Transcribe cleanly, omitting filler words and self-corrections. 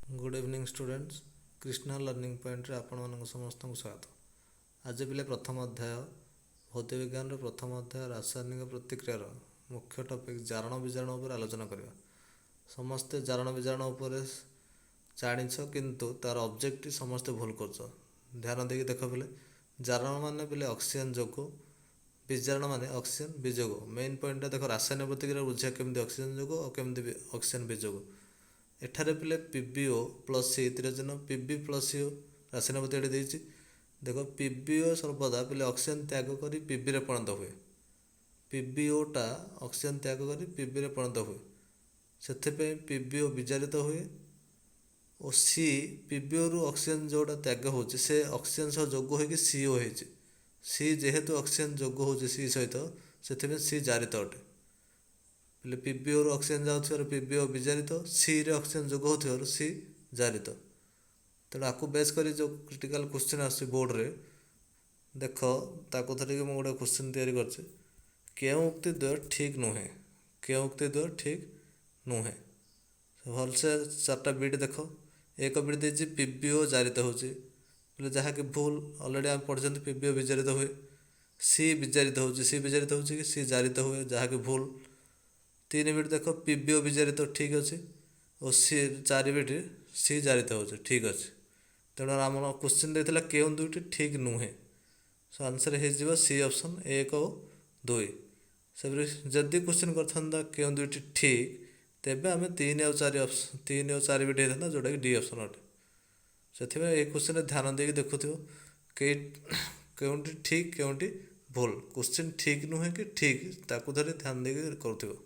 Good evening students. Krishna learning point रे आपण मानक समस्त को स्वागत। आज पिले प्रथम अध्याय भौतिक विज्ञान प्रथम अध्याय रासायनिक प्रतिक्रियार मुख्य टॉपिक जारण विजारण उपर आलोचना करवा। समस्ते जारण विजारण उपर जानिछ किंतु तार ऑब्जेक्ट समस्ते भूल कर। ध्यान देकी देख पिले जारण माने पिले ऑक्सीजन जोग, विजारण माने ऑक्सीजन विजोग। मेन पॉइंट देख रासायनिक प्रतिक्रिया बुझा केमती ऑक्सीजन जोग और केमती ऑक्सीजन विजोग। एठारे पिले पीबीओ प्लस सी त्रिजन पीबी प्लस सी रासायनिक प्रतिक्रिया देछि। देखो पीबीओ सर्वदा पिले ऑक्सीजन त्याग करी पीबी रे परिणत हुए। पीबीओटा ऑक्सीजन त्याग करी पीबी रे परिणत हुए, से पीबीओ विजारित हुए और सी पीबीओ रु ऑक्सीजन जोटा त्याग होछि से ऑक्सीजन सह जोग होइकि सीओ होइछि। सी जेहेतु ऑक्सीजन जोग होछि सी सहित से सी जारित अटे। पहले पीबीओ रु ऑक्सीजन जाउथिबार पीबीओ विजारित, सी रे ऑक्सीजन जोग होथिबार सी जारित। तेणु आपको बेस करी जो क्रिटिकल क्वेश्चन आस बोर्ड रे देख ताको धरिक मुझे गोटे क्वेश्चन तैयारी करछे। केउं उक्ति द्वय ठीक नुहे, केउं उक्ति द्वय ठीक नुहे। भलसे चार्टा बिट देख। एक बिट देछि पीबीओ जारित होछि बोले जहाँकि भूल। अलरेडी आम पढ़ी पीबीओ विजारित हुए, सी विजारित होछि, सी विजारित होछि कि सी जारित हुए जहाँकि भूल। 3 बिट देख पीबीओ विजारित ठीक अच्छे और सी 4 बिट सी जारित हो ठीक अच्छे। तेणु आम क्वेश्चन देता केउं दुईटी ठीक नुहे। सो आंसर हो सी ऑप्शन 1 और 2। से जदि क्वेश्चन करता केउं दुईटी ठीक तेबे आम 3 और 4 ऑप्शन 3 और 4 बिट होता जोटा कि डी ऑप्शन अटे। से ये क्वेश्चन ध्यान देकी देखुथिबो के केउंटी ठीक केउंटी भूल। क्वेश्चन ठीक नुहे कि ठीक ताकू धरी ध्यान देकी करुथिबो।